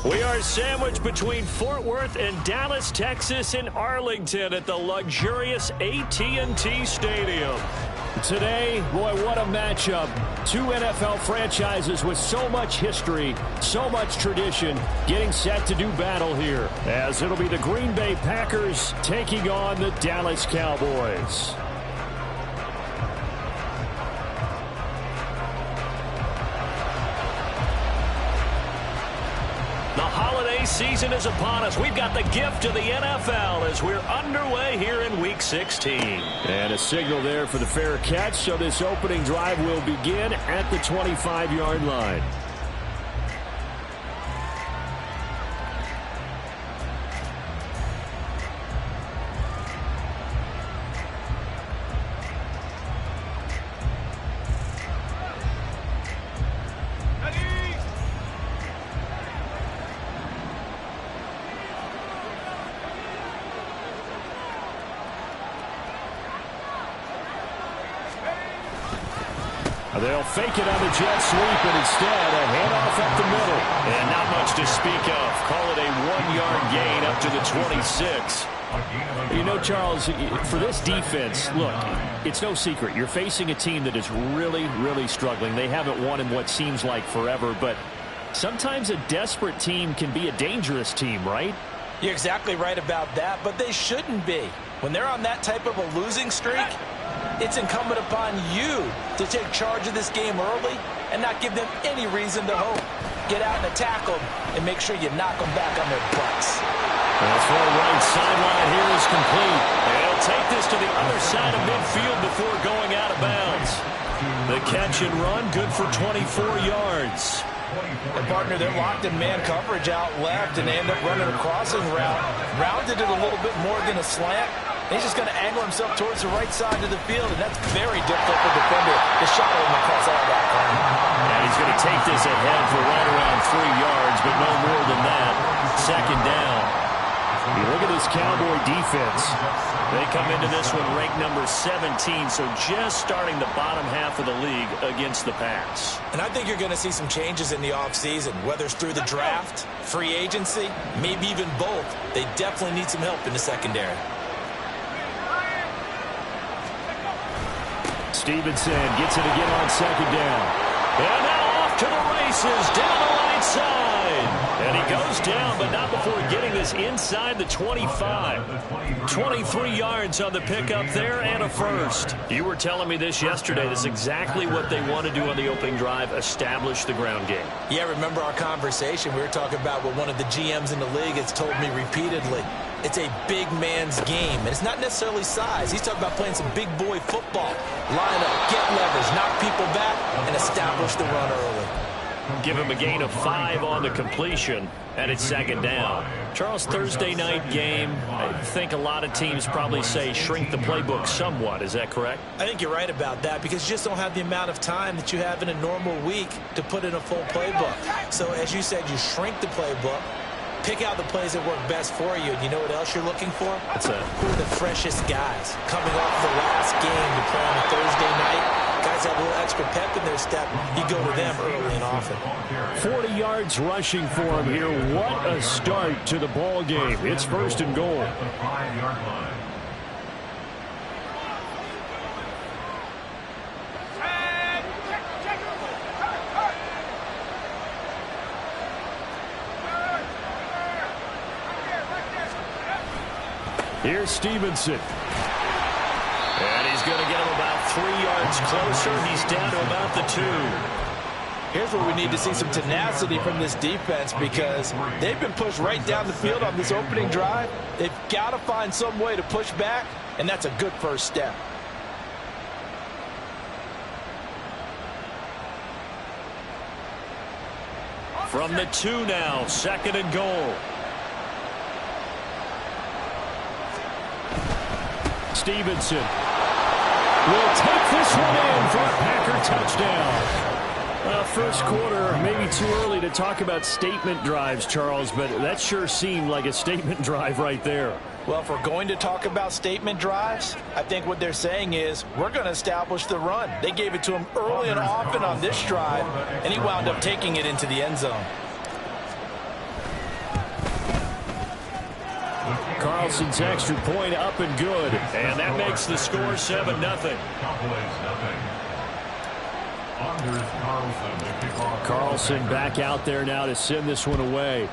We are sandwiched between Fort Worth and Dallas, Texas in Arlington at the luxurious AT&T Stadium. Today, boy, what a matchup. Two NFL franchises with so much history, so much tradition, getting set to do battle here, as it'll be the Green Bay Packers taking on the Dallas Cowboys. The holiday season is upon us. We've got the gift of the NFL as we're underway here in Week 16. And a signal there for the fair catch, so this opening drive will begin at the 25-yard line. They'll fake it on the jet sweep, and instead a handoff up the middle. And not much to speak of. Call it a 1-yard gain up to the 26. You know, Charles, for this defense, look, it's no secret. You're facing a team that is really, really struggling. They haven't won in what seems like forever, but sometimes a desperate team can be a dangerous team, right? You're exactly right about that, but they shouldn't be. When they're on that type of a losing streak, it's incumbent upon you to take charge of this game early and not give them any reason to hope. Get out and attack them and make sure you knock them back on their butts. That's for a right sideline here is complete. And he'll take this to the other side of midfield before going out of bounds. The catch and run, good for 24 yards. And partner, they're locked in man coverage out left, and they end up running a crossing route. Rounded it a little bit more than a slant. He's just going to angle himself towards the right side of the field, and that's very difficult for the defender to shadow him across all that time. And he's going to take this ahead for right around 3 yards, but no more than that. Second down. You look at this Cowboy defense. They come into this one ranked number 17, so just starting the bottom half of the league against the pass. And I think you're going to see some changes in the offseason, whether it's through the draft, free agency, maybe even both. They definitely need some help in the secondary. Stevenson gets it again on second down. And now off to the races, down the right side. And he goes down, but not before getting this inside the 25. 23 yards on the pickup there and a first. You were telling me this yesterday. This is exactly what they want to do on the opening drive, establish the ground game. Yeah, remember our conversation? We were talking about what one of the GMs in the league has told me repeatedly. It's a big man's game, and it's not necessarily size. He's talking about playing some big boy football. Line up, get leverage, knock people back, and establish the run early. Give him a gain of 5 on the completion, and it's second down. Charles, Thursday night game, I think a lot of teams probably say shrink the playbook somewhat. Is that correct? I think you're right about that because you just don't have the amount of time that you have in a normal week to put in a full playbook. So as you said, you shrink the playbook. Pick out the plays that work best for you. And you know what else you're looking for? What's that? Who are the freshest guys coming off the last game to play on a Thursday night? Guys have a little extra pep in their step. You go to them early and often. 40 yards rushing for him here. What a start to the ball game. It's first and goal. Here's Stevenson. And he's going to get him about 3 yards closer. He's down to about the 2. Here's where we need to see some tenacity from this defense, because they've been pushed right down the field on this opening drive. They've got to find some way to push back, and that's a good first step. From the 2 now, 2nd and goal. Stevenson will take this one in for a Packer touchdown. First quarter, maybe too early to talk about statement drives, Charles, but that sure seemed like a statement drive right there. Well, if we're going to talk about statement drives, I think what they're saying is we're going to establish the run. They gave it to him early and often on this drive, and he wound up taking it into the end zone. Carlson's extra point up and good, and that makes the score 7-0. Carlson back out there now to send this one away.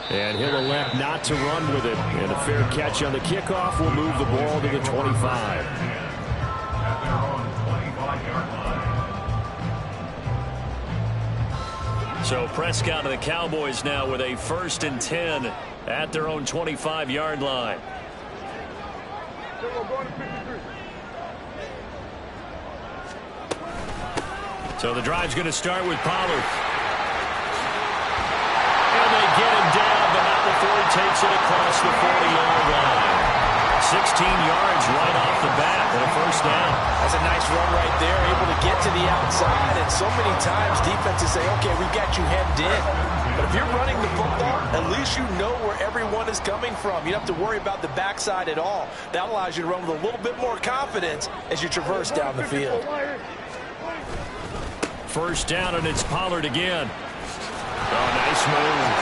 And he'll elect not to run with it. And a fair catch on the kickoff will move the ball to the 25. So Prescott and the Cowboys now with a 1st and 10 at their own 25-yard line. So the drive's going to start with Pollard. And they get him down, but not before he takes it across the 40-yard line. 16 yards right off the bat and a 1st down. That's a nice run right there, able to get to the outside. And so many times defenses say, okay, we've got you hemmed in. But if you're running the football, at least you know where everyone is coming from. You don't have to worry about the backside at all. That allows you to run with a little bit more confidence as you traverse down the field. 1st down, and it's Pollard again. Oh, nice move.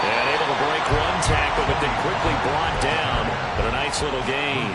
And able to break one tackle, but then quickly brought down. But a nice little gain.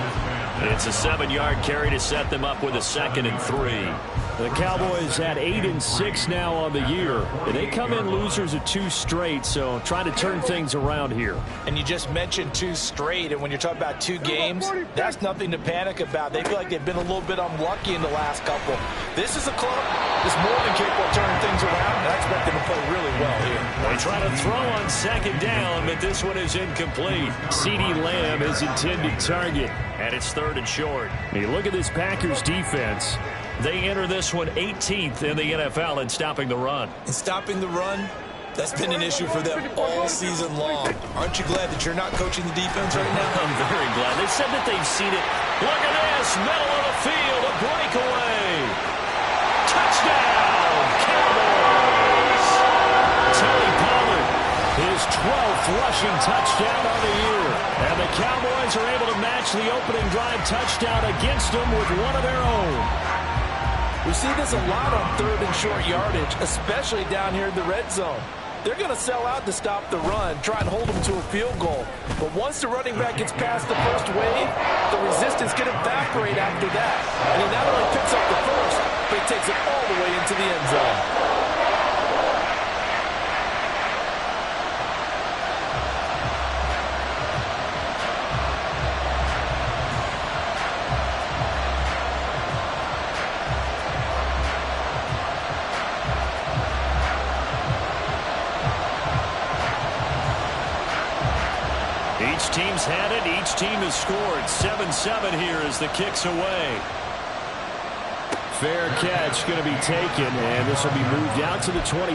It's a 7-yard carry to set them up with a 2nd and 3. The Cowboys at 8-6 now on the year. They come in losers of 2 straight, so trying to turn things around here. And you just mentioned 2 straight, and when you're talking about 2 games, that's nothing to panic about. They feel like they've been a little bit unlucky in the last couple. This is a club that's more than capable of turning things around, and I expect them to play really well here. They try to throw on 2nd down, but this one is incomplete. CeeDee Lamb is intended target. And it's 3rd and short. Hey, look at this Packers defense. They enter this one 18th in the NFL in stopping the run. And stopping the run, that's been an issue for them all season long. Aren't you glad that you're not coaching the defense right now? I'm very glad. They said that they've seen it. Look at this. Middle of the field. A breakaway. Touchdown. Cowboys. Tony Pollard. His 12th rushing touchdown on the year. And the Cowboys are able to match the opening drive touchdown against them with one of their own. We see this a lot on 3rd and short yardage, especially down here in the red zone. They're going to sell out to stop the run, try and hold them to a field goal. But once the running back gets past the first wave, the resistance can evaporate after that. And he not only picks up the first, but he takes it all the way into the end zone. Each team's had it. Each team has scored. 7-7 here as the kick's away. Fair catch going to be taken, and this will be moved out to the 25.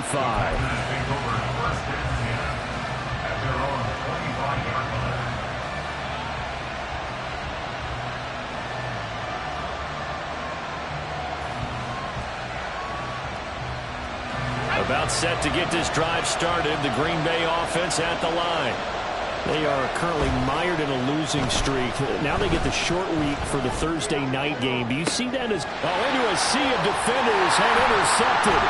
About set to get this drive started. The Green Bay offense at the line. They are currently mired in a losing streak. Now they get the short week for the Thursday night game. Do you see that as... into a sea of defenders and intercepted.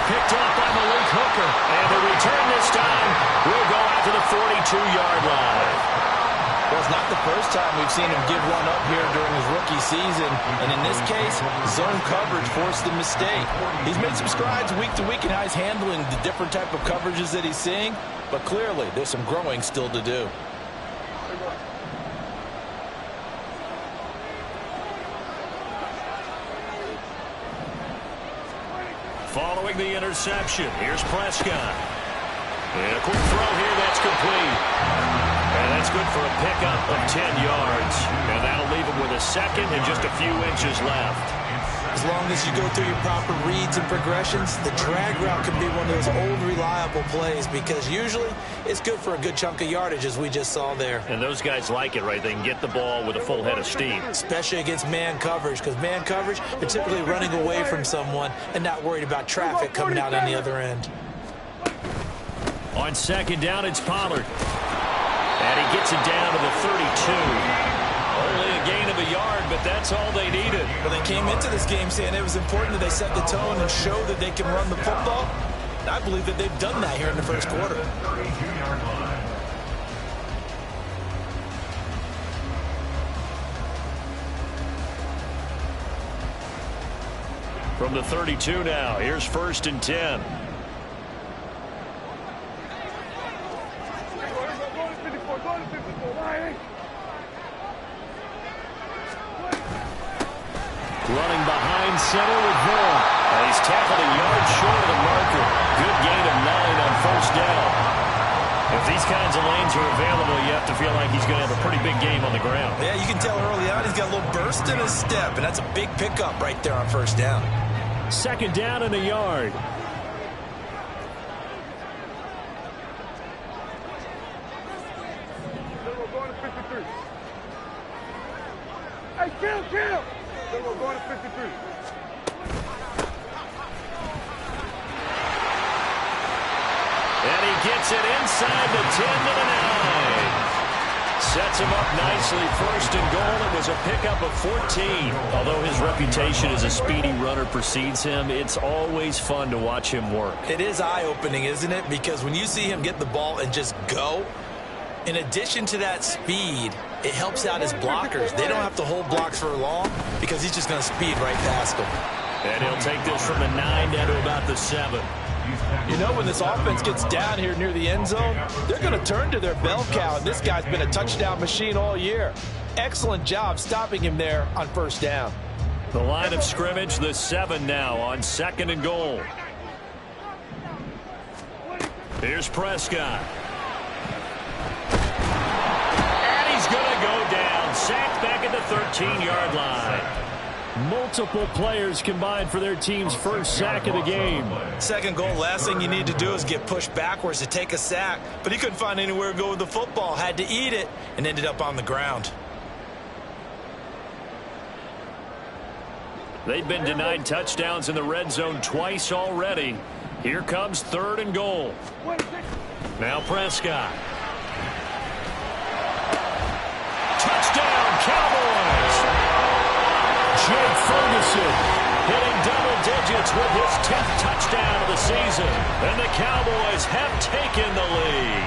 Picked off by Malik Hooker. And the return this time will go out to the 42-yard line. Well, it's not the first time we've seen him give one up here during his rookie season. And in this case, zone coverage forced the mistake. He's made some strides week to week in how he's handling the different type of coverages that he's seeing. But clearly, there's some growing still to do. following the interception. Here's Prescott. And a quick throw here that's complete. And that's good for a pickup of 10 yards. And that'll leave him with a second and just a few inches left. As long as you go through your proper reads and progressions, the drag route can be one of those old reliable plays because usually it's good for a good chunk of yardage as we just saw there. And those guys like it, right? They can get the ball with a full head of steam. Especially against man coverage, because man coverage, they're typically running away from someone and not worried about traffic coming out on the other end. On second down, it's Pollard. And he gets it down to the 32. Only a gain of a yard, but that's all they needed. Well, they came into this game saying it was important that they set the tone and show that they can run the football. And I believe that they've done that here in the first quarter. From the 32 now, here's 1st and 10. Running behind center with Vaughan. And he's tackled a yard short of the marker. Good gain of 9 on 1st down. If these kinds of lanes are available, you have to feel like he's going to have a pretty big game on the ground. Yeah, you can tell early on he's got a little burst in his step, and that's a big pickup right there on 1st down. 2nd down and a yard. Hey, kill! We're going to 53. And he gets it inside the 10 to the 9. Sets him up nicely. 1st and goal. It was a pickup of 14. Although his reputation as a speedy runner precedes him, it's always fun to watch him work. It is eye-opening, isn't it? Because when you see him get the ball and just go, in addition to that speed, it helps out his blockers. They don't have to hold blocks for long because he's just going to speed right past them. And he'll take this from the 9 down to about the 7. You know, when this offense gets down here near the end zone, they're going to turn to their bell cow, and this guy's been a touchdown machine all year. Excellent job stopping him there on 1st down. The line of scrimmage, the 7 now on 2nd and goal. Here's Prescott. He's going to go down. Sacked back at the 13-yard line. Multiple players combined for their team's first sack of the game. 2nd goal, last thing you need to do is get pushed backwards to take a sack. But he couldn't find anywhere to go with the football. Had to eat it and ended up on the ground. They've been denied touchdowns in the red zone twice already. Here comes 3rd and goal. Now Prescott. Touchdown, Cowboys! Jake Ferguson hitting double digits with his 10th touchdown of the season. And the Cowboys have taken the lead.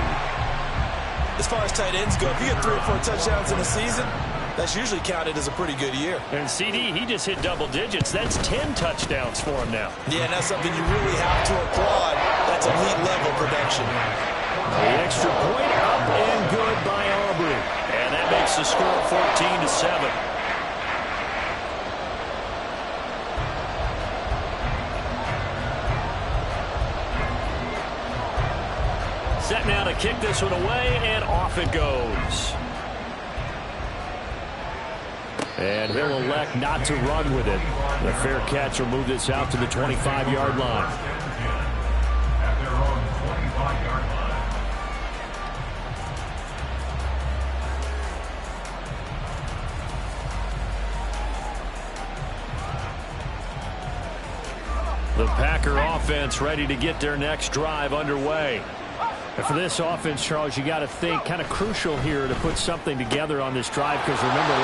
As far as tight ends go, if you get 3 or 4 touchdowns in a season, that's usually counted as a pretty good year. And CD, he just hit double digits. That's 10 touchdowns for him now. Yeah, and that's something you really have to applaud. That's elite level production. The extra point up and good by Aubrey. And that makes the score 14-7. Set now to kick this one away, and off it goes. And he'll elect not to run with it. The fair catch will move this out to the 25-yard line. The Packer offense ready to get their next drive underway. And for this offense, Charles, you got to think kind of crucial here to put something together on this drive because remember,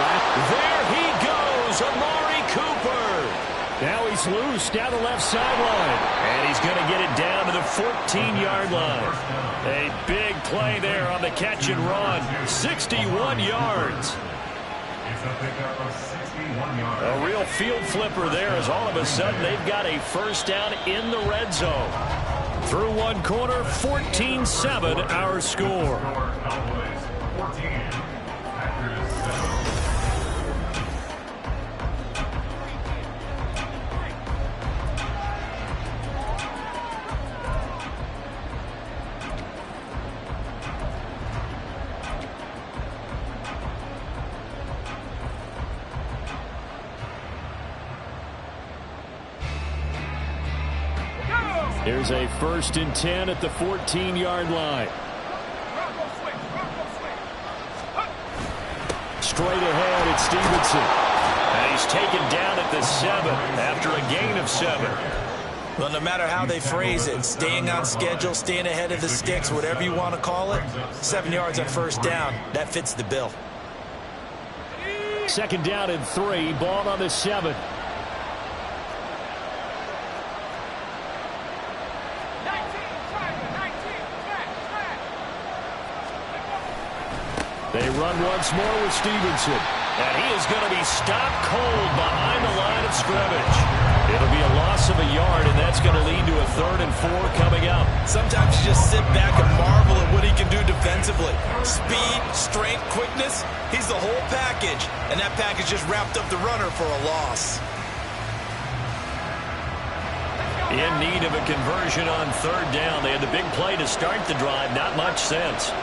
there he goes, Amari Cooper. Now he's loose down the left sideline. And he's going to get it down to the 14-yard line. A big play there on the catch and run. 61 yards. A real field flipper there as all of a sudden they've got a first down in the red zone. Through one quarter, 14-7 our score. Here's a 1st and 10 at the 14-yard line. Straight ahead, it's Stevenson. And he's taken down at the 7 after a gain of 7. Well, no matter how they phrase it, staying on schedule, staying ahead of the sticks, whatever you want to call it, 7 yards on 1st down, that fits the bill. 2nd down and 3, ball on the 7. They run once more with Stevenson. And he is going to be stopped cold behind the line of scrimmage. It'll be a loss of a yard, and that's going to lead to a 3rd and 4 coming up. Sometimes you just sit back and marvel at what he can do defensively. Speed, strength, quickness, he's the whole package. And that package just wrapped up the runner for a loss. In need of a conversion on 3rd down. They had the big play to start the drive. Not much sense.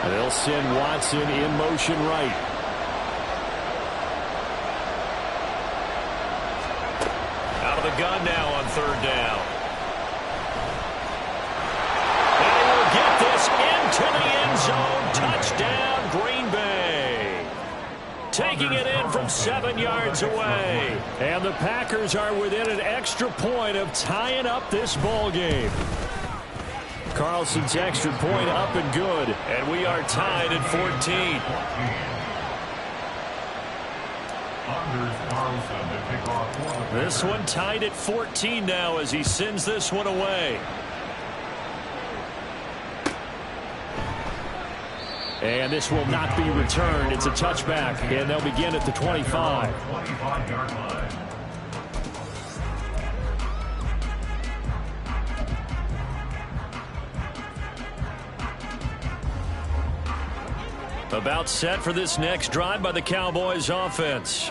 They'll send Watson in motion right. Out of the gun now on 3rd down. And he will get this into the end zone. Touchdown, Green Bay. Taking it in from 7 yards away. And the Packers are within an extra point of tying up this ball game. Carlson's extra point up and good. And we are tied at 14. This one tied at 14 now as he sends this one away. And this will not be returned. It's a touchback, and they'll begin at the 25. About set for this next drive by the Cowboys offense.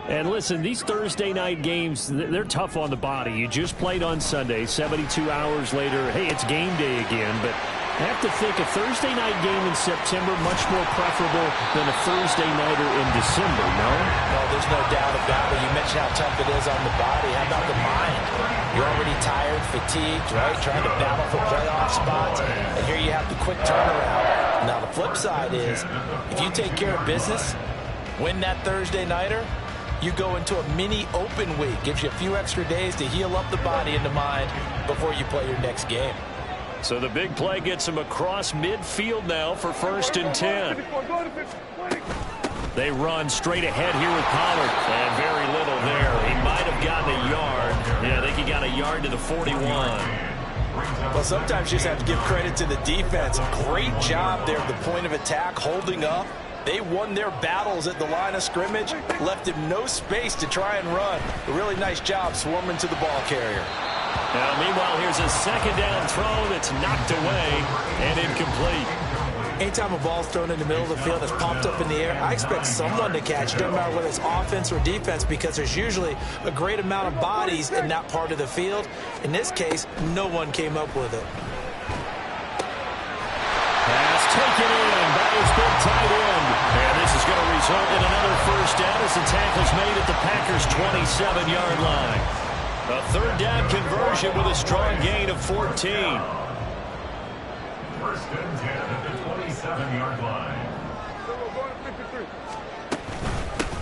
And listen, these Thursday night games, they're tough on the body. You just played on Sunday, 72 hours later, hey, it's game day again. But I have to think a Thursday night game in September much more preferable than a Thursday nighter in December, no? No, there's no doubt about it. You mentioned how tough it is on the body. How about the mind? You're already tired, fatigued, right? Trying to battle for playoff spots. And here you have the quick turnaround. Now, the flip side is, if you take care of business, win that Thursday nighter, you go into a mini open week. Gives you a few extra days to heal up the body and the mind before you play your next game. So the big play gets him across midfield now for 1st and 10. They run straight ahead here with Pollard. And very little there. He might have gotten a yard. Yeah, I think he got a yard to the 41. Well, sometimes you just have to give credit to the defense. Great job there at the point of attack, holding up. They won their battles at the line of scrimmage, left him no space to try and run. A really nice job swarming to the ball carrier. Now, meanwhile, here's a 2nd down throw that's knocked away and incomplete. Anytime a ball's thrown in the middle of the field that's popped up in the air, I expect someone to catch, no matter whether it's offense or defense, because there's usually a great amount of bodies in that part of the field. In this case, no one came up with it. Pass taken in by his big tight end. And this is going to result in another 1st down as the tackle's made at the Packers' 27-yard line. A 3rd down conversion with a strong gain of 14. 1st and 10 at the 27-yard line.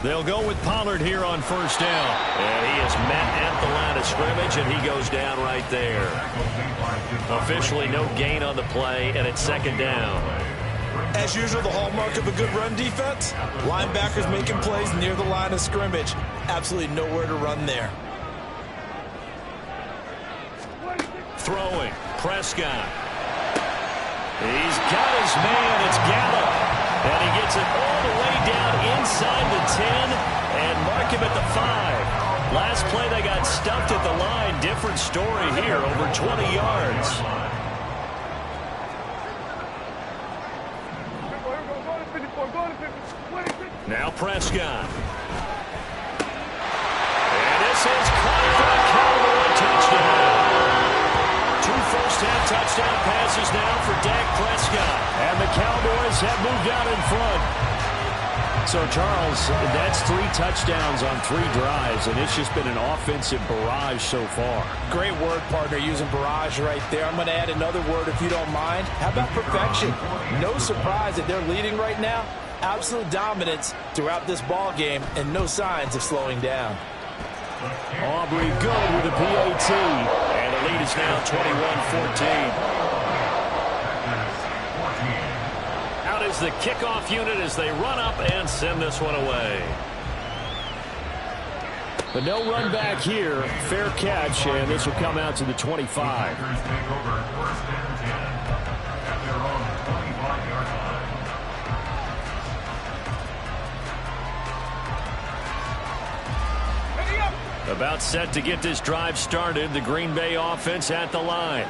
They'll go with Pollard here on 1st down. And he is met at the line of scrimmage, and he goes down right there. Officially no gain on the play, and it's 2nd down. As usual, the hallmark of a good run defense, linebackers making plays near the line of scrimmage. Absolutely nowhere to run there. Throwing, Prescott. He's got his man, it's Gallup. And he gets it all the way down inside the 10 and mark him at the 5. Last play they got stuffed at the line. Different story here, over 20 yards. Now Prescott. And this is caught for a Cowboy touchdown. 2 first-half touchdown passes now for Dak Prescott. And the Cowboys have moved out in front. So, Charles, that's 3 touchdowns on 3 drives, and it's just been an offensive barrage so far. Great word, partner, using barrage right there. I'm going to add another word if you don't mind. How about perfection? No surprise that they're leading right now. Absolute dominance throughout this ball game and no signs of slowing down. Aubrey good with a PAT. And the lead is now 21-14. Out is the kickoff unit as they run up and send this one away. But no run back here. Fair catch, and this will come out to the 25. About set to get this drive started. The Green Bay offense at the line.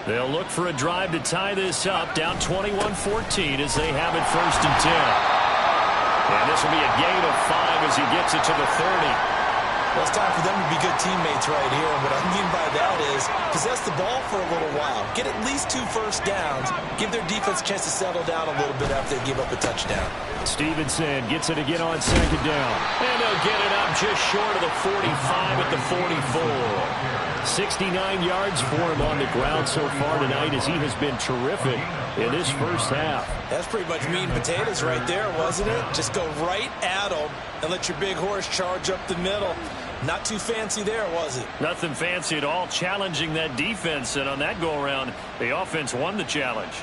They'll look for a drive to tie this up. Down 21-14 as they have it 1st and 10. And this will be a gain of 5 as he gets it to the 30. Well, it's time for them to be good teammates right here. And what I mean by that is possess the ball for a little while. Get at least 2 first downs. Give their defense a chance to settle down a little bit after they give up a touchdown. Stevenson gets it again on 2nd down. And they'll get it up just short of the 45 at the 44. 69 yards for him on the ground so far tonight as he has been terrific in this first half. That's pretty much meat and potatoes right there, wasn't it? Just go right at them and let your big horse charge up the middle. Not too fancy there, was it? Nothing fancy at all, challenging that defense. And on that go-around, the offense won the challenge.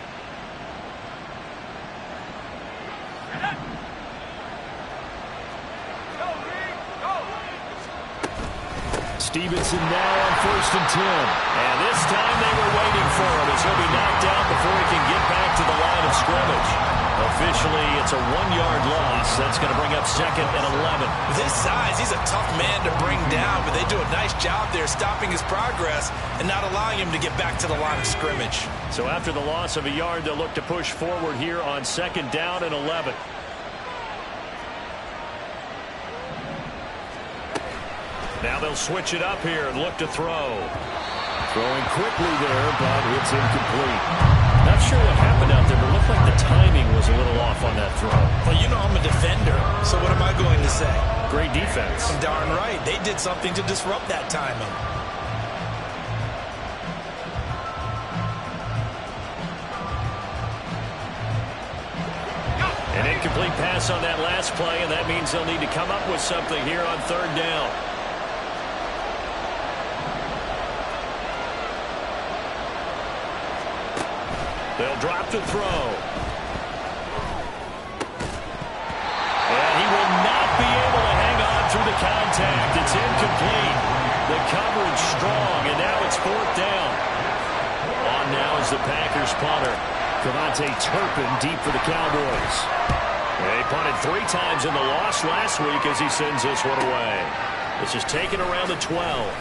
Stevenson now on 1st and 10. And this time they were waiting for him as he'll be knocked down before he can get back to the line of scrimmage. Officially, it's a 1-yard loss. That's going to bring up 2nd and 11. With his size, he's a tough man to bring down, but they do a nice job there stopping his progress and not allowing him to get back to the line of scrimmage. So after the loss of a yard, they'll look to push forward here on 2nd down and 11. Now they'll switch it up here and look to throw. Throwing quickly there, but it's incomplete. Not sure what happened out there, but it looked like the timing was a little off on that throw. Well, you know I'm a defender, so what am I going to say? Great defense. Darn right. They did something to disrupt that timing. An incomplete pass on that last play, and that means they'll need to come up with something here on 3rd down. They'll drop to throw. And he will not be able to hang on through the contact. It's incomplete. The coverage strong, and now it's 4th down. On now is the Packers punter. Cavante Turpin deep for the Cowboys. They punted 3 times in the loss last week as he sends this one away. This is taken around the 12.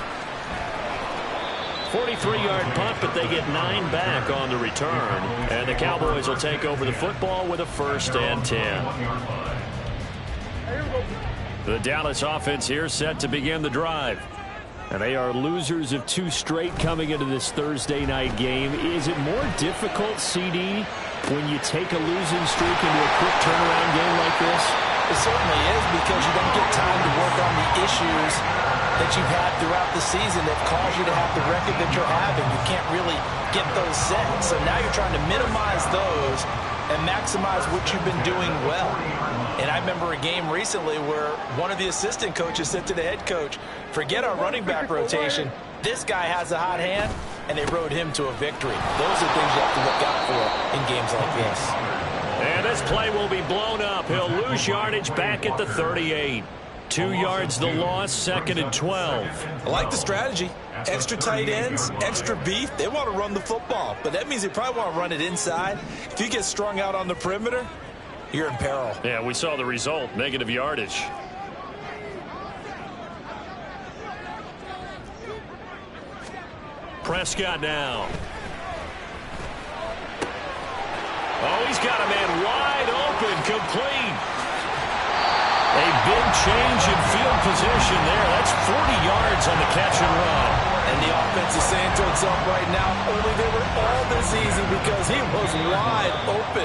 43-yard punt, but they get 9 back on the return. And the Cowboys will take over the football with a 1st and 10. The Dallas offense here set to begin the drive. And they are losers of 2 straight coming into this Thursday night game. Is it more difficult, CD, when you take a losing streak into a quick turnaround game like this? It certainly is, because you don't get time to work on the issues that you've had throughout the season that caused you to have the record that you're having. You can't really get those set. So now you're trying to minimize those and maximize what you've been doing well. And I remember a game recently where one of the assistant coaches said to the head coach, forget our running back rotation. This guy has a hot hand, and they rode him to a victory. Those are things you have to look out for in games like this. And this play will be blown up. He'll lose yardage back at the 38. 2 yards the loss, 2nd and 12. I like the strategy. Extra tight ends, extra beef. They want to run the football, but that means they probably want to run it inside. If you get strung out on the perimeter, you're in peril. Yeah, we saw the result, negative yardage. Prescott now. Oh, he's got a man wide open, complete. A big change in field position there. That's 40 yards on the catch and run. And the offense is saying to itself right now, only they were all this easy because he was wide open.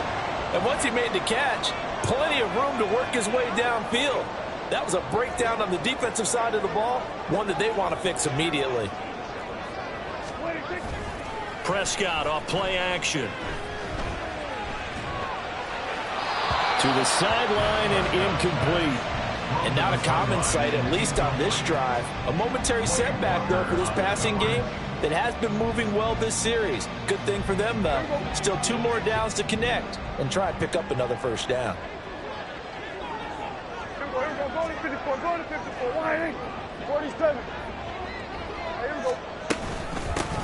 And once he made the catch, plenty of room to work his way downfield. That was a breakdown on the defensive side of the ball, one that they want to fix immediately. Prescott off play action. To the sideline and incomplete. And not a common sight, at least on this drive. A momentary setback, though, for this passing game that has been moving well this series. Good thing for them, though. Still 2 more downs to connect and try and pick up another first down. Here we go. Go to 54. Go to 54. 47. Here we go.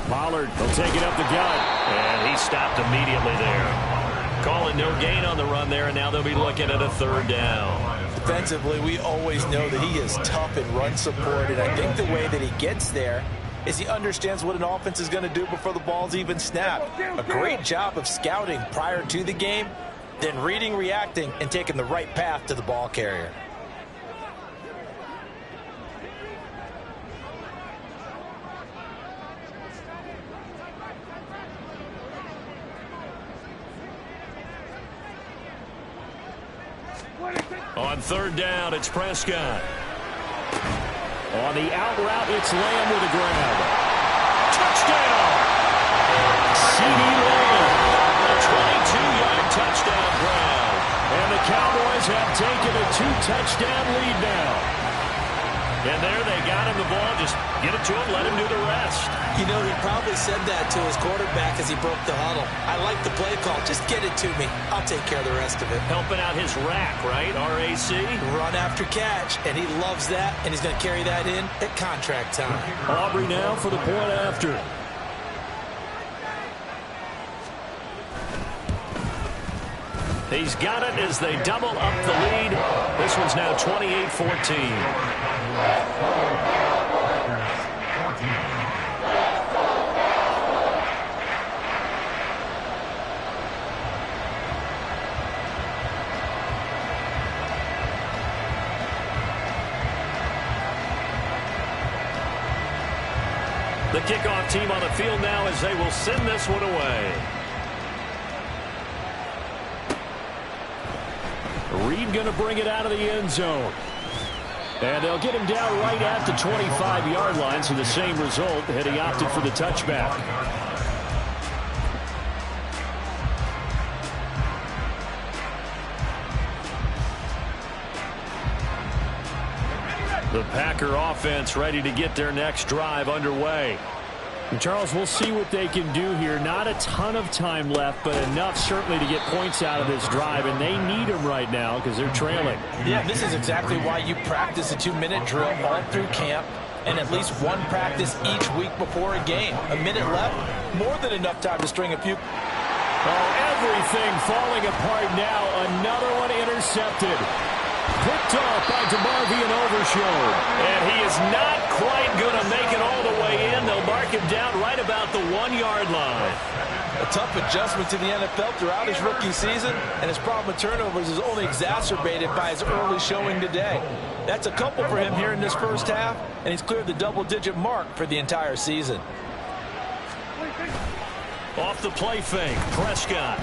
Pollard will take it up the gut. And he stopped immediately there. Calling no gain on the run there, and now they'll be looking at a 3rd down. Defensively, we always know that he is tough in run support, and I think the way that he gets there is he understands what an offense is going to do before the ball's even snapped. A great job of scouting prior to the game, then reading, reacting, and taking the right path to the ball carrier. On 3rd down, it's Prescott. On the out route, it's Lamb with a grab. Touchdown! C.D. Lamb, a 22-yard touchdown grab. And the Cowboys have taken a 2-touchdown lead now. And there they got him the ball. Just get it to him, let him do the rest. You know, he probably said that to his quarterback as he broke the huddle. I like the play call. Just get it to me. I'll take care of the rest of it. Helping out his rack, right? RAC. Run after catch, and he loves that, and he's going to carry that in at contract time. Aubrey now for the point after. He's got it as they double up the lead. This one's now 28-14. The kickoff team on the field now as they will send this one away. Reed going to bring it out of the end zone. And they'll get him down right at the 25-yard line, so the same result had he opted for the touchback. The Packer offense ready to get their next drive underway. And Charles, we'll see what they can do here. Not a ton of time left, but enough certainly to get points out of this drive, and they need them right now because they're trailing. Yeah, this is exactly why you practice a 2-minute drill all through camp and at least one practice each week before a game. A minute left, more than enough time to string a few. Oh, everything falling apart now. Another one intercepted. Picked off by DeMarvin and Overshown. And he is not quite going to make it all the way in. They'll mark him down right about the 1-yard line. A tough adjustment to the NFL throughout his rookie season, and his problem with turnovers is only exacerbated by his early showing today. That's a couple for him here in this first half, and he's cleared the double-digit mark for the entire season. Off the play fake, Prescott.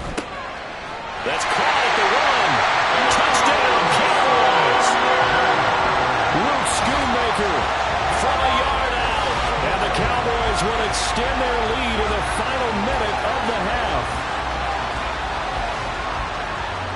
That's caught at the run. Touchdown, Cowboys. Luke Schoonmaker from a yard out. And the Cowboys will extend their lead in the final minute of the half.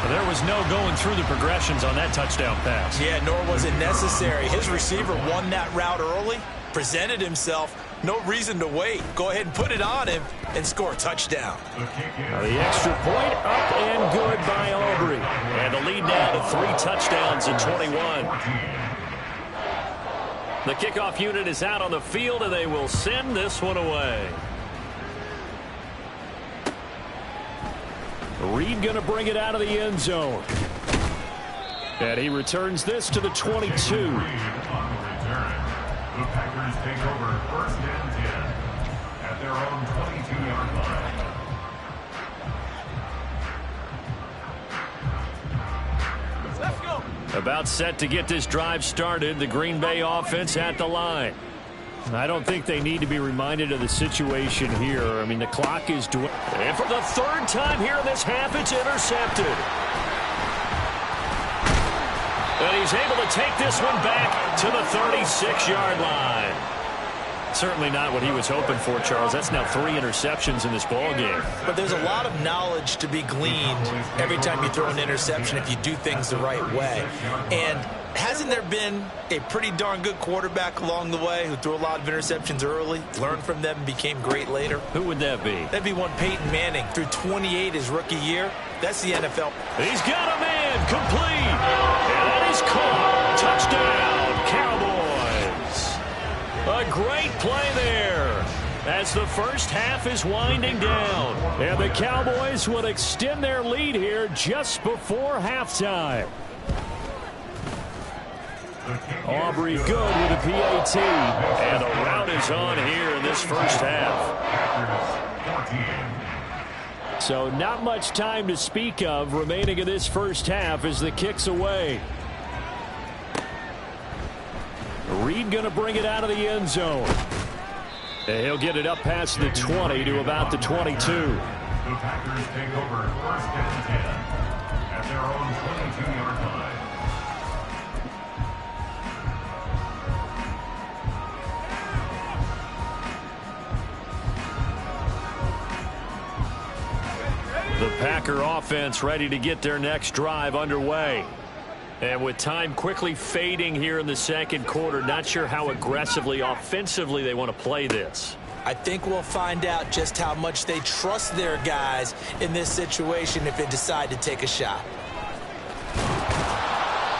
There was no going through the progressions on that touchdown pass. Yeah, nor was it necessary. His receiver won that route early, presented himself. No reason to wait. Go ahead and put it on him and score a touchdown. Now the extra point up and good by Aubrey. And the lead now to 3 touchdowns at 21. The kickoff unit is out on the field, and they will send this one away. Reed going to bring it out of the end zone. And he returns this to the 22. The Packers take over 1st and 10 at their own 22-yard line. Let's go. About set to get this drive started. The Green Bay offense at the line. I don't think they need to be reminded of the situation here. I mean, the clock is... And for the third time here in this half, it's intercepted. And he's able to take this one back to the 36-yard line. Certainly not what he was hoping for, Charles. That's now 3 interceptions in this ball game. But there's a lot of knowledge to be gleaned every time you throw an interception if you do things the right way. And hasn't there been a pretty darn good quarterback along the way who threw a lot of interceptions early, learned from them, and became great later? Who would that be? That'd be one Peyton Manning. Threw 28 his rookie year. That's the NFL. He's got a man complete. And that is caught. Touchdown, Cowboys. A great play there as the first half is winding down. And the Cowboys will extend their lead here just before halftime. Aubrey good with a PAT. And the rout is on here in this first half. So not much time to speak of remaining in this first half as the kick's away. Reed going to bring it out of the end zone. And he'll get it up past the 20 to about the 22. The Packers take over first and 10 at their own 22-yard line. The Packer offense ready to get their next drive underway. And with time quickly fading here in the second quarter, not sure how aggressively, offensively they want to play this. I think we'll find out just how much they trust their guys in this situation if they decide to take a shot.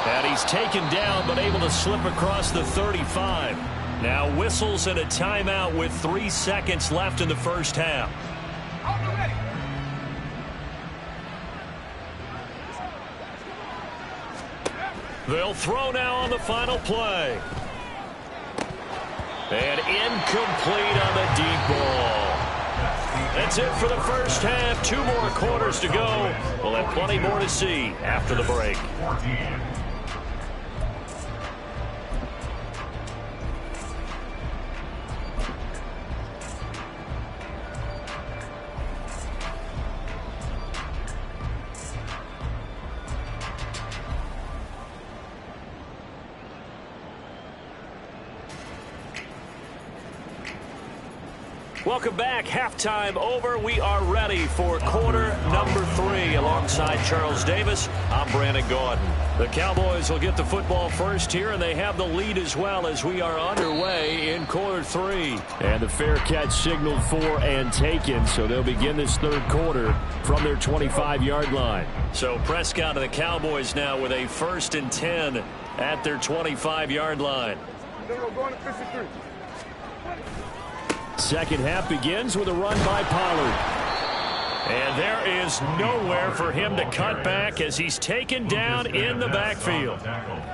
And he's taken down but able to slip across the 35. Now whistles and a timeout with 3 seconds left in the first half. They'll throw now on the final play. And incomplete on the deep ball. That's it for the first half. 2 more quarters to go. We'll have plenty more to see after the break. 14. Welcome back. Halftime over. We are ready for quarter number 3. Alongside Charles Davis, I'm Brandon Gaudin. The Cowboys will get the football first here, and they have the lead as well as we are underway in quarter 3. And the fair catch signaled for and taken, so they'll begin this third quarter from their 25-yard line. So Prescott and the Cowboys now with a 1st and 10 at their 25-yard line. Going to 53. Second half begins with a run by Pollard. And there is nowhere for him to cut back as he's taken down in the backfield.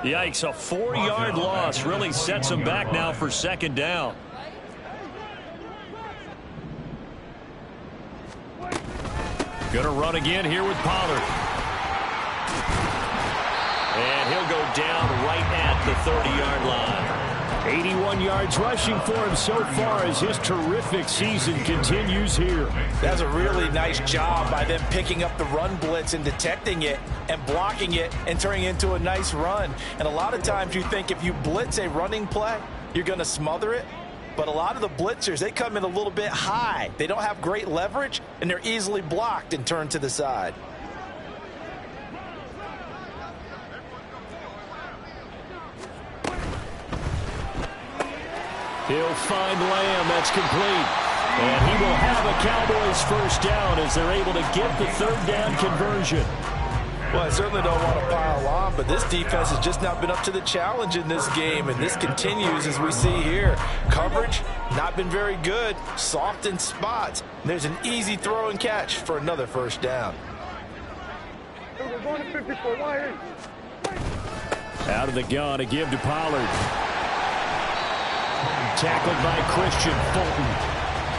Yikes, a 4-yard loss really sets him back now for second down. Gonna run again here with Pollard. And he'll go down right at the 30-yard line. 81 yards rushing for him so far as his terrific season continues here. That's a really nice job by them picking up the run blitz and detecting it and blocking it and turning it into a nice run. And a lot of times you think if you blitz a running play, you're going to smother it. But a lot of the blitzers, they come in a little bit high. They don't have great leverage, and they're easily blocked and turned to the side. He'll find Lamb. That's complete. And he will have a Cowboys first down as they're able to get the third down conversion. Well, I certainly don't want to pile on, but this defense has just not been up to the challenge in this game, and this continues as we see here. Coverage, not been very good, soft in spots. There's an easy throw and catch for another first down. We're going to 54. Why? Out of the gun, a give to Pollard. Tackled by Christian Fulton.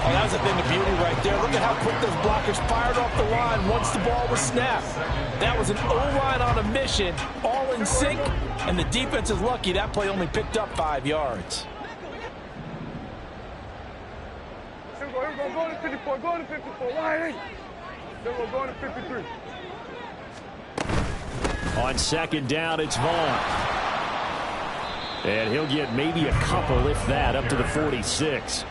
Oh, that was a thing of beauty right there. Look at how quick those blockers fired off the line once the ball was snapped. That was an O-line on a mission, all in sync, and the defense is lucky that play only picked up 5 yards. Here we go. Go to 54. Go to 54. Wide 8. Then we'll go to 53. On second down, it's Vaughn. And he'll get maybe a couple, if that, up to the 46.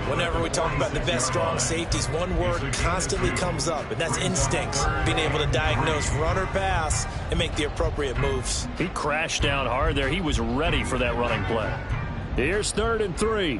Whenever we talk about the best strong safeties, one word constantly comes up, and that's instincts. Being able to diagnose run or pass and make the appropriate moves. He crashed down hard there. He was ready for that running play. Here's 3rd and 3.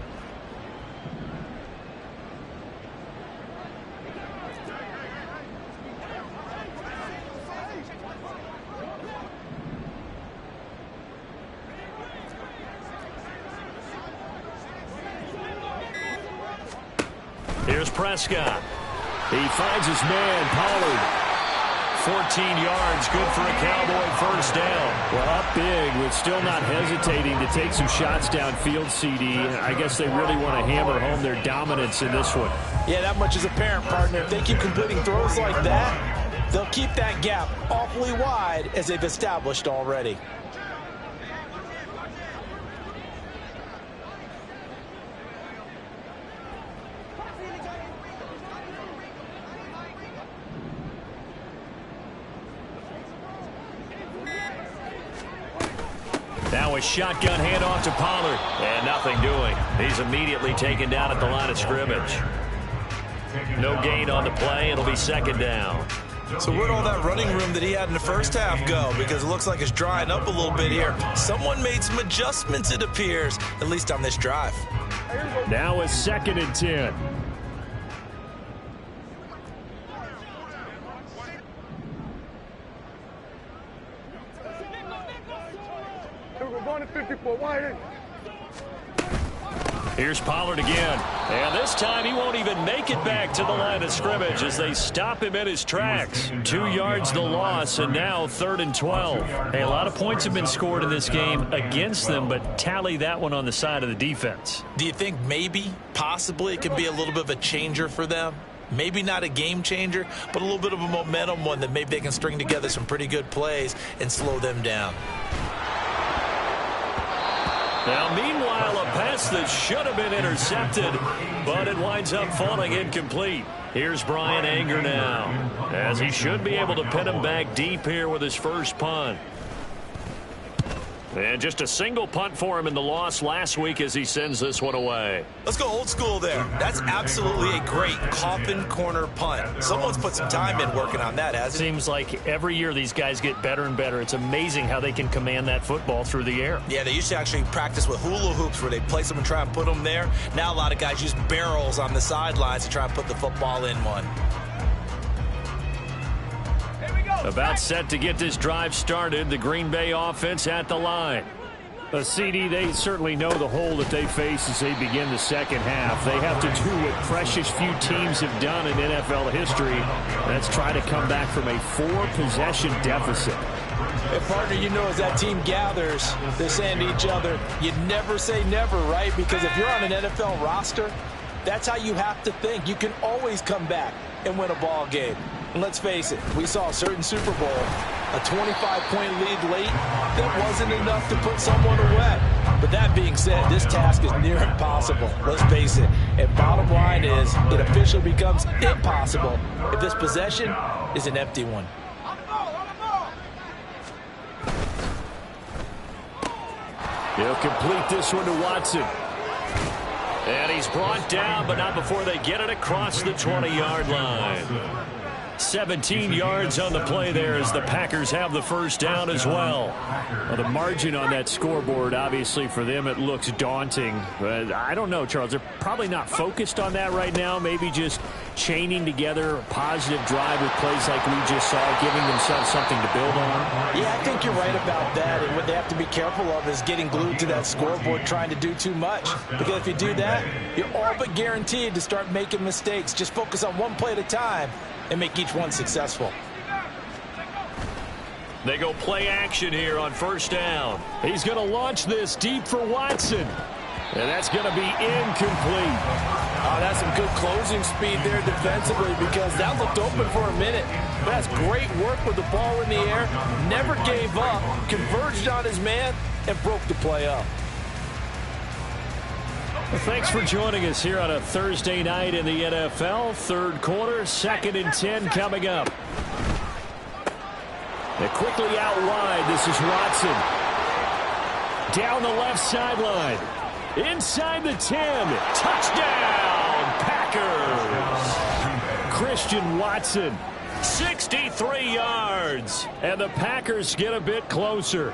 Here's Prescott. He finds his man, Pollard. 14 yards, good for a Cowboy first down. Well, up big with still not hesitating to take some shots downfield, CD. I guess they really want to hammer home their dominance in this one. Yeah, that much is apparent, partner. If they keep completing throws like that, they'll keep that gap awfully wide as they've established already. Now a shotgun handoff to Pollard. And nothing doing. He's immediately taken down at the line of scrimmage. No gain on the play. It'll be second down. So where'd all that running room that he had in the first half go? Because it looks like it's drying up a little bit here. Someone made some adjustments, it appears, at least on this drive. Now a 2nd and 10. Going to 54. Wide 8. Here's Pollard again. And this time he won't even make it back to the line of scrimmage as they stop him in his tracks. 2 yards the loss, and now 3rd and 12. Hey, a lot of points have been scored in this game against them, but tally that one on the side of the defense. Do you think maybe, possibly, it could be a little bit of a changer for them? Maybe not a game changer, but a little bit of a momentum one that maybe they can string together some pretty good plays and slow them down. Now, meanwhile, a pass that should have been intercepted, but it winds up falling incomplete. Here's Brian Anger now, as he should be able to pin him back deep here with his first punt. And just a single punt for him in the loss last week as he sends this one away. Let's go old school there. That's absolutely a great coffin corner punt. Someone's put some time in working on that, hasn't it? Seems like every year these guys get better and better. It's amazing how they can command that football through the air. Yeah, they used to actually practice with hula hoops where they place them and try and put them there. Now a lot of guys use barrels on the sidelines to try and put the football in one. About set to get this drive started, the Green Bay offense at the line. CD, they certainly know the hole that they face as they begin the second half. They have to do what precious few teams have done in NFL history. That's try to come back from a 4-possession deficit. Hey, partner, you know as that team gathers, they're saying to each other, you never say never, right? Because if you're on an NFL roster, that's how you have to think. You can always come back and win a ball game. And let's face it, we saw a certain Super Bowl, a 25-point lead late, that wasn't enough to put someone away. But that being said, this task is near impossible. Let's face it. And bottom line is, it officially becomes impossible if this possession is an empty one. He'll complete this one to Watson. And he's brought down, but not before they get it across the 20-yard line. 17 yards on the play there as the Packers have the first down as well. Well, the margin on that scoreboard, obviously for them, it looks daunting. But I don't know, Charles. They're probably not focused on that right now. Maybe just chaining together a positive drive with plays like we just saw, giving themselves something to build on. Yeah, I think you're right about that. And what they have to be careful of is getting glued to that scoreboard trying to do too much. Because if you do that, you're all but guaranteed to start making mistakes. Just focus on one play at a time and make each one successful. They go play action here on first down. He's going to launch this deep for Watson. And that's going to be incomplete. Oh, that's some good closing speed there defensively because that looked open for a minute. But that's great work with the ball in the air. Never gave up, converged on his man, and broke the play up. Thanks for joining us here on a Thursday night in the NFL. Third quarter, 2nd and 10 coming up. They're quickly out wide. This is Watson. Down the left sideline. Inside the 10. Touchdown, Packers. Christian Watson, 63 yards. And the Packers get a bit closer.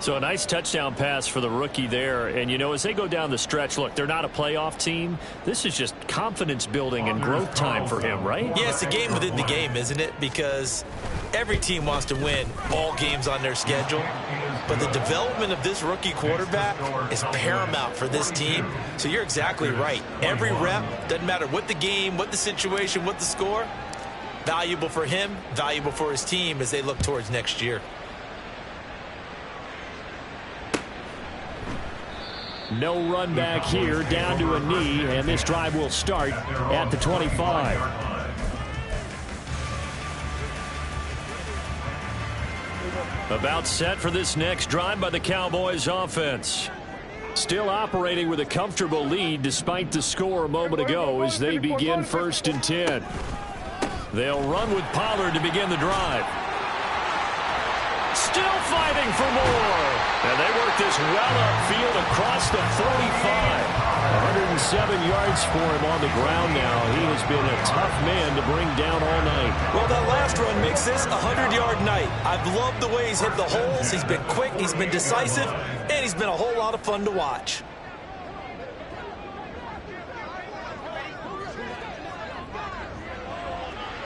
So a nice touchdown pass for the rookie there. And, you know, as they go down the stretch, look, they're not a playoff team. This is just confidence building and growth time for him, right? Yeah, it's a game within the game, isn't it? Because every team wants to win all games on their schedule. But the development of this rookie quarterback is paramount for this team. So you're exactly right. Every rep, doesn't matter what the game, what the situation, what the score, valuable for him, valuable for his team as they look towards next year. No run back here, down to a knee, and this drive will start at the 25. About set for this next drive by the Cowboys offense. Still operating with a comfortable lead despite the score a moment ago as they begin 1st and 10. They'll run with Pollard to begin the drive. Still fighting for more. And they work this well upfield across the 45. 107 yards for him on the ground now. He has been a tough man to bring down all night. Well, that last run makes this a 100-yard night. I've loved the way he's hit the holes. He's been quick, he's been decisive, and he's been a whole lot of fun to watch.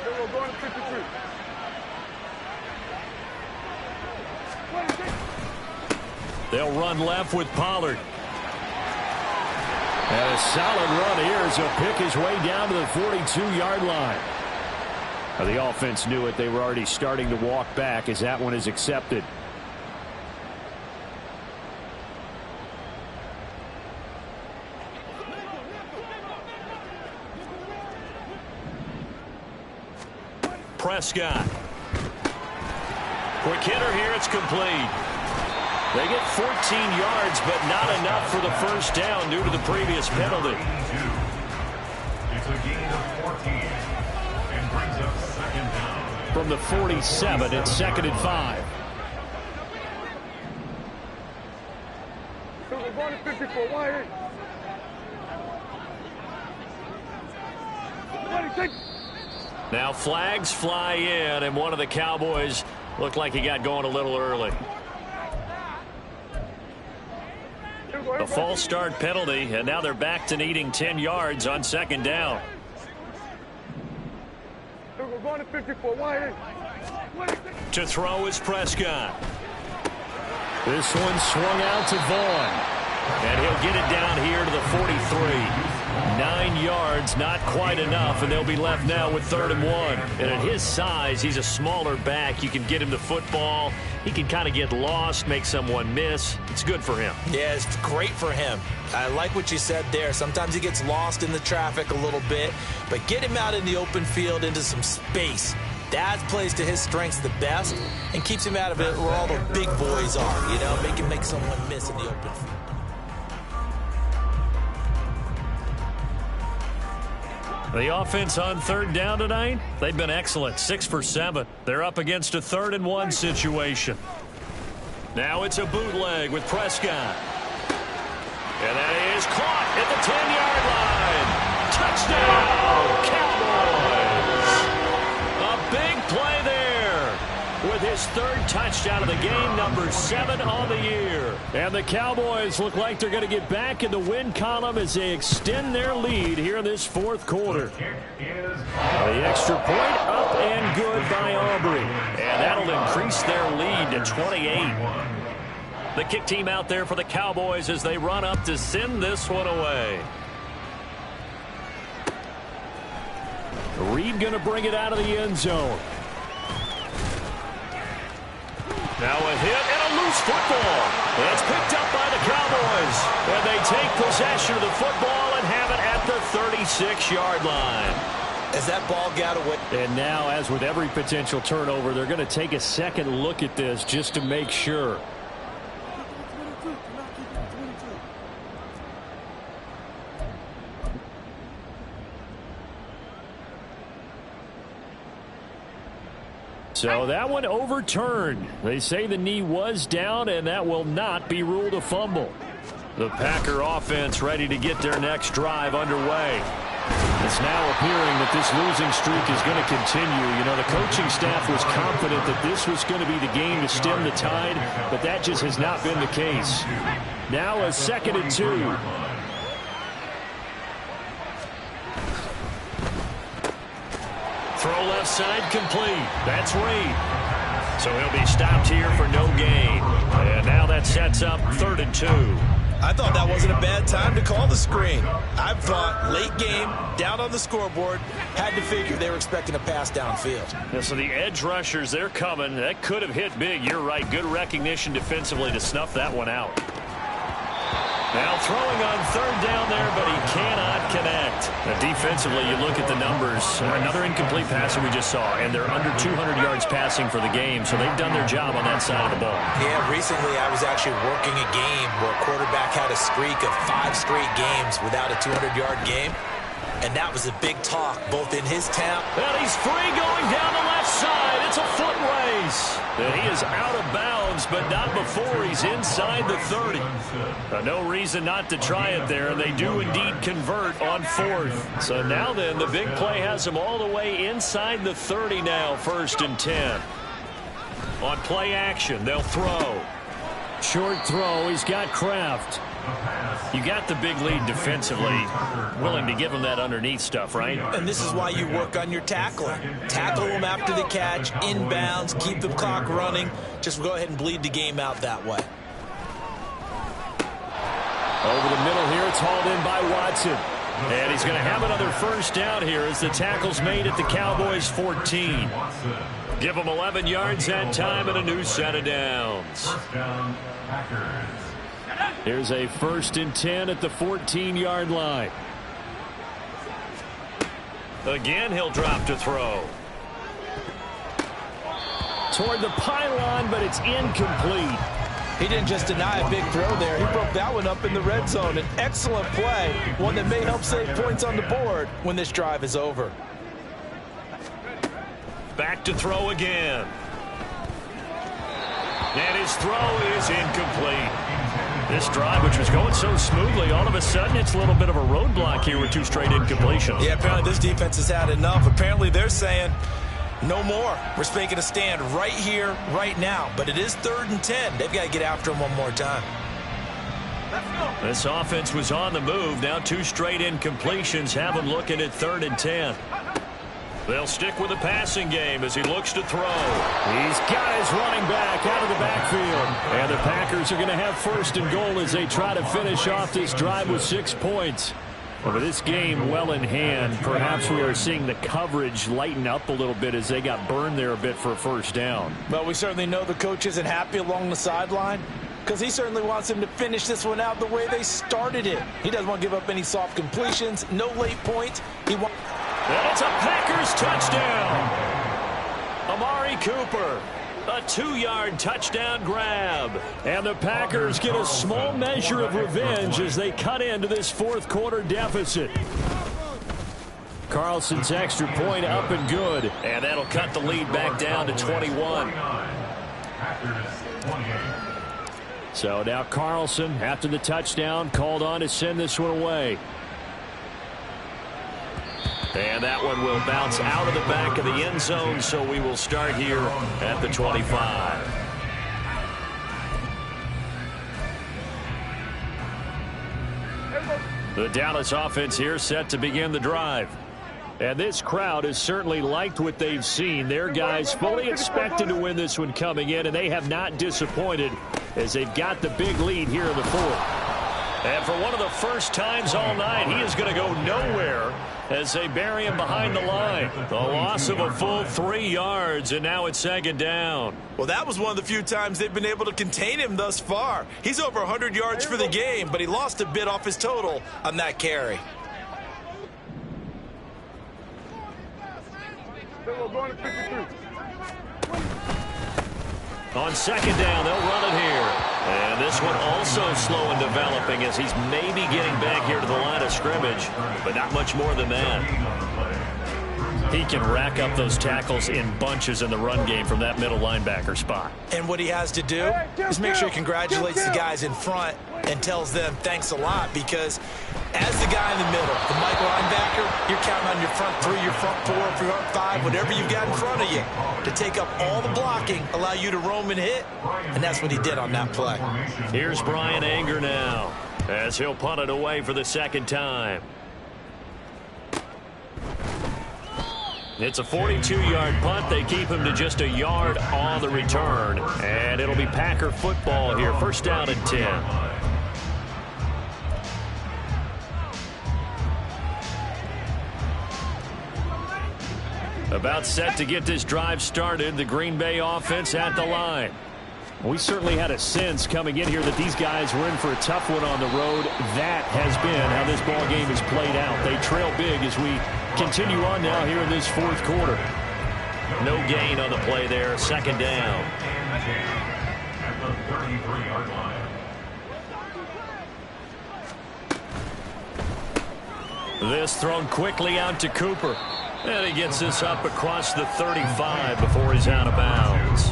We're going to 53. They'll run left with Pollard. And a solid run here as he'll pick his way down to the 42-yard line. Now, the offense knew it. They were already starting to walk back as that one is accepted. Prescott. Quick hitter here. It's complete. They get 14 yards, but not enough for the first down due to the previous penalty. It's a gain of 14 and brings up 2nd down. From the 47, it's 2nd and 5. So we're going to 54. Why? 26. Now flags fly in, and one of the Cowboys looked like he got going a little early. A false start penalty, and now they're back to needing 10 yards on 2nd down. We're going to 54. Why? To throw is Prescott. This one swung out to Vaughn. And he'll get it down here to the 43. 9 yards, not quite enough, and they'll be left now with 3rd and 1. And at his size, he's a smaller back. You can get him the football. He can kind of get lost, make someone miss. It's good for him. Yeah, it's great for him. I like what you said there. Sometimes he gets lost in the traffic a little bit, but get him out in the open field into some space. That plays to his strengths the best and keeps him out of it where all the big boys are, you know, make someone miss in the open field. The offense on 3rd down tonight, they've been excellent, 6 for 7. They're up against a 3rd and 1 situation. Now it's a bootleg with Prescott. And that is caught at the 10-yard line. Touchdown, Cowboys! A big play there with his 3rd touchdown of the game, number 7 on the year. And the Cowboys look like they're going to get back in the win column as they extend their lead here in this 4th quarter. The extra point up and good by Aubrey. And that'll increase their lead to 28. The kick team out there for the Cowboys as they run up to send this one away. Reed going to bring it out of the end zone. Now a hit and a loose football. It's picked up by the Cowboys. And they take possession of the football and have it at the 36-yard line. As that ball got away. And now, as with every potential turnover, they're going to take a second look at this just to make sure. So that one overturned. They say the knee was down, and that will not be ruled a fumble. The Packer offense ready to get their next drive underway. It's now appearing that this losing streak is going to continue. You know, the coaching staff was confident that this was going to be the game to stem the tide, but that just has not been the case. Now a 2nd and 2. Throw left side complete. That's Reed. So he'll be stopped here for no gain. And now that sets up 3rd and 2. I thought that wasn't a bad time to call the screen. I thought late game, down on the scoreboard, had to figure they were expecting a pass downfield. Yeah, so the edge rushers, they're coming. That could have hit big. You're right. Good recognition defensively to snuff that one out. Now throwing on 3rd down there, but he cannot connect. Now defensively, you look at the numbers. Another incomplete pass that we just saw, and they're under 200 yards passing for the game, so they've done their job on that side of the ball. Yeah, recently I was actually working a game where a quarterback had a streak of 5 straight games without a 200-yard game, and that was a big talk both in his town. And he's free going down the left side. It's a foot race. And he is out of bounds, but not before he's inside the 30. No reason not to try it there. They do indeed convert on 4th. So now then, the big play has him all the way inside the 30 now, 1st and 10. On play action, they'll throw. Short throw. He's got Kraft. You got the big lead defensively. Willing to give him that underneath stuff, right? And this is why you work on your tackling. Tackle them after the catch, inbounds, keep the clock running. Just go ahead and bleed the game out that way. Over the middle here, it's hauled in by Watson. And he's going to have another 1st down here as the tackle's made at the Cowboys' 14. Give them 11 yards that time and a new set of downs. 1st down, Packers. Here's a 1st and 10 at the 14-yard line. Again, he'll drop to throw. Toward the pylon, but it's incomplete. He didn't just deny a big throw there. He broke that one up in the red zone. An excellent play, one that may help save points on the board when this drive is over. Back to throw again. And his throw is incomplete. This drive, which was going so smoothly, all of a sudden it's a little bit of a roadblock here with 2 straight incompletions. Yeah, apparently this defense has had enough. Apparently they're saying no more. We're making a stand right here, right now. But it is 3rd and 10. They've got to get after him one more time. This offense was on the move. Now 2 straight incompletions have him looking at 3rd and 10. They'll stick with the passing game as he looks to throw. He's got his running back out of the backfield. And the Packers are going to have 1st and goal as they try to finish off this drive with 6 points. Over this game well in hand, perhaps we are seeing the coverage lighten up a little bit as they got burned there a bit for a 1st down. Well, we certainly know the coach isn't happy along the sideline because he certainly wants him to finish this one out the way they started it. He doesn't want to give up any soft completions, no late points. And it's a Packers touchdown. Amari Cooper, a 2-yard touchdown grab. And the Packers get a small measure of revenge as they cut into this 4th quarter deficit. Carlson's extra point up and good. And that'll cut the lead back down to 21. So now Carlson, after the touchdown, called on to send this one away. And that one will bounce out of the back of the end zone, so we will start here at the 25. The Dallas offense here set to begin the drive. And this crowd has certainly liked what they've seen. Their guys fully expected to win this one coming in, and they have not disappointed as they've got the big lead here in the 4th. And for one of the first times all night, he is going to go nowhere as they bury him behind the line. The loss of a full 3 yards, and now it's 2nd down. Well, that was one of the few times they've been able to contain him thus far. He's over 100 yards for the game, but he lost a bit off his total on that carry. On 2nd down, they'll run it here. And this one also slow in developing as he's maybe getting back here to the line of scrimmage, but not much more than that. He can rack up those tackles in bunches in the run game from that middle linebacker spot. And what he has to do is make sure he congratulates the guys in front and tells them thanks a lot, because as the guy in the middle, the Mike linebacker, you're counting on your front three, your front four, your front five, whatever you've got in front of you to take up all the blocking, allow you to roam and hit, and that's what he did on that play. Here's Brian Anger now as he'll punt it away for the second time. It's a 42-yard punt. They keep him to just a yard on the return. And it'll be Packer football here. First down and 10. About set to get this drive started. The Green Bay offense at the line. We certainly had a sense coming in here that these guys were in for a tough one on the road. That has been how this ball game has played out. They trail big as we continue on now here in this fourth quarter. No gain on the play there. Second down. At the 33-yard line. This thrown quickly out to Cooper. And he gets this up across the 35 before he's out of bounds.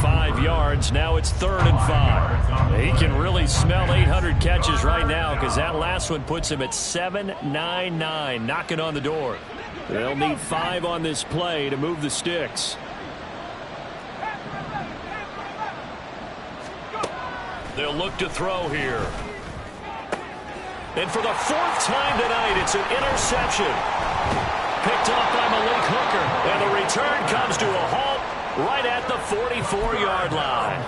5 yards. Now it's 3rd and 5. He can really smell 800 catches right now, because that last one puts him at 799, knocking on the door. They'll need 5 on this play to move the sticks. They'll look to throw here. And for the 4th time tonight, it's an interception. Picked off by Malik Hooker. And the return comes to a halt right at the 44-yard line.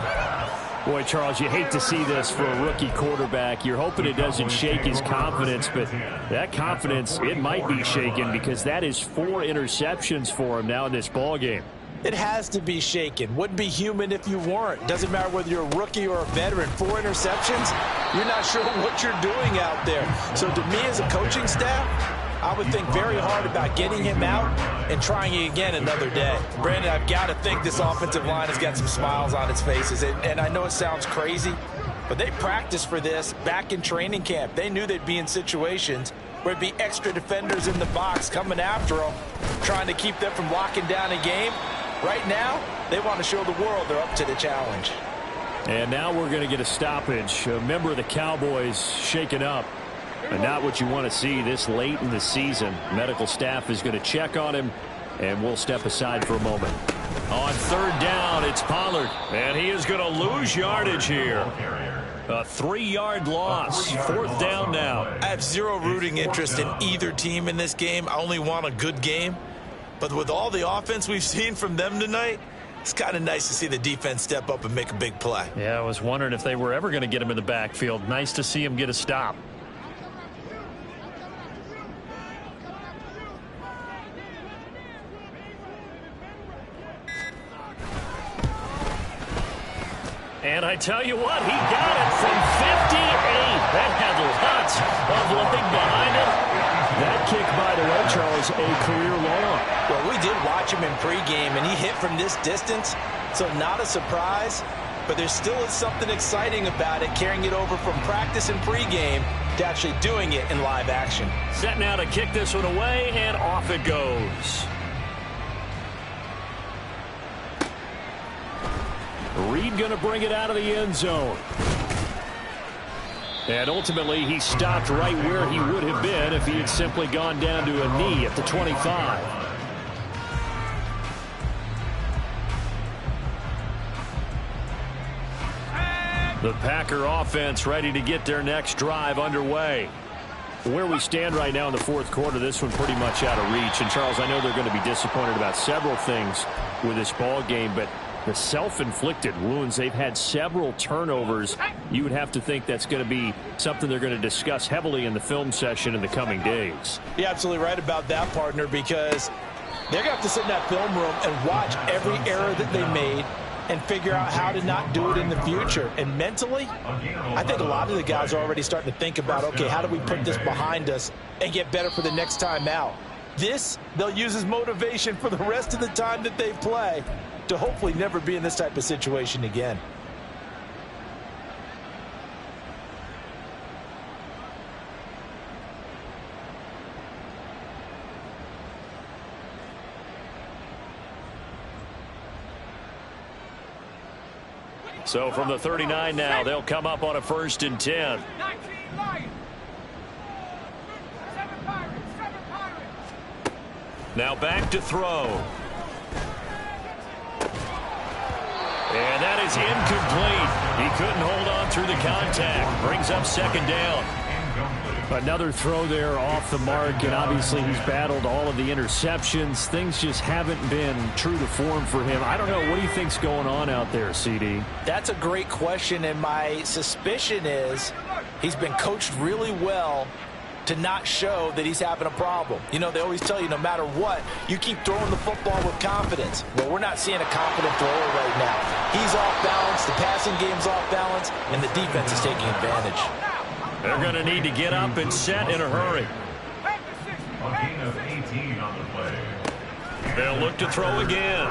Boy, Charles, you hate to see this for a rookie quarterback. You're hoping it doesn't shake his confidence, but that confidence, it might be shaken, because that is 4 interceptions for him now in this ball game. It has to be shaken. Wouldn't be human if you weren't. Doesn't matter whether you're a rookie or a veteran. 4 interceptions, you're not sure what you're doing out there. So to me as a coaching staff, I would think very hard about getting him out and trying it again another day. Brandon, I've got to think this offensive line has got some smiles on its faces. And I know it sounds crazy, but they practiced for this back in training camp. They knew they'd be in situations where it'd be extra defenders in the box coming after them, trying to keep them from locking down a game. Right now, they want to show the world they're up to the challenge. And now we're going to get a stoppage. A member of the Cowboys shaken up. And not what you want to see this late in the season. Medical staff is going to check on him, and we'll step aside for a moment. On 3rd down, it's Pollard, and he is going to lose yardage here. A 3-yard loss. 4th down now. I have zero rooting interest in either team in this game. I only want a good game. But with all the offense we've seen from them tonight, it's kind of nice to see the defense step up and make a big play. Yeah, I was wondering if they were ever going to get him in the backfield. Nice to see him get a stop. And I tell you what, he got it from 58. That had lots of leg behind it. That kick, by the way, Charles, a career long. Well, we did watch him in pregame, and he hit from this distance, so not a surprise. But there still is something exciting about it, carrying it over from practice and pregame to actually doing it in live action. Set now to kick this one away, and off it goes. Reed going to bring it out of the end zone. And ultimately, he stopped right where he would have been if he had simply gone down to a knee at the 25. The Packer offense ready to get their next drive underway. Where we stand right now in the 4th quarter, this one pretty much out of reach. And, Charles, I know they're going to be disappointed about several things with this ball game, but the self-inflicted wounds, they've had several turnovers. You would have to think that's going to be something they're going to discuss heavily in the film session in the coming days. You're absolutely right about that, partner, because they're going to have to sit in that film room and watch every error that they made and figure out how to not do it in the future. And mentally, I think a lot of the guys are already starting to think about, okay, how do we put this behind us and get better for the next time out? This, they'll use as motivation for the rest of the time that they play to hopefully never be in this type of situation again. So from the 39 now, they'll come up on a 1st and 10. Now back to throw. And that is incomplete. He couldn't hold on through the contact. Brings up 2nd down. Another throw there off the mark, and obviously he's battled all of the interceptions. Things just haven't been true to form for him. I don't know. What do you think's going on out there, CD? That's a great question, and my suspicion is he's been coached really well to not show that he's having a problem. You know, they always tell you no matter what, you keep throwing the football with confidence. Well, we're not seeing a confident thrower right now. He's off balance, the passing game's off balance, and the defense is taking advantage. They're going to need to get up and set in a hurry. A gain of 18 on the play. They'll look to throw again.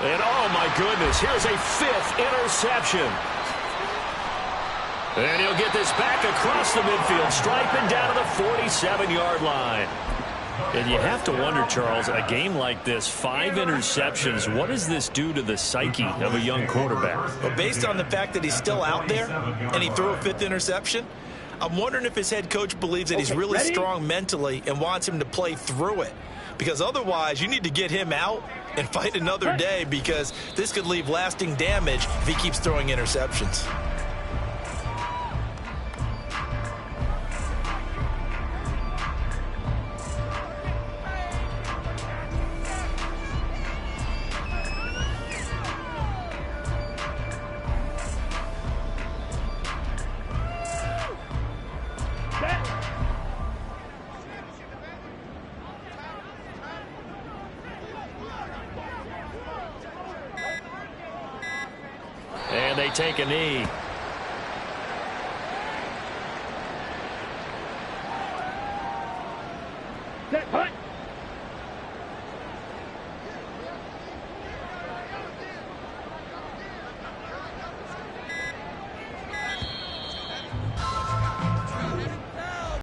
And oh my goodness, here's a 5th interception. And he'll get this back across the midfield, striping down to the 47-yard line. And you have to wonder, Charles, a game like this, 5 interceptions, what does this do to the psyche of a young quarterback? Well, based on the fact that he's still out there and he threw a 5th interception, I'm wondering if his head coach believes that he's really strong mentally and wants him to play through it. Because otherwise, you need to get him out and fight another day, because this could leave lasting damage if he keeps throwing interceptions. And they take a knee. Set, punt.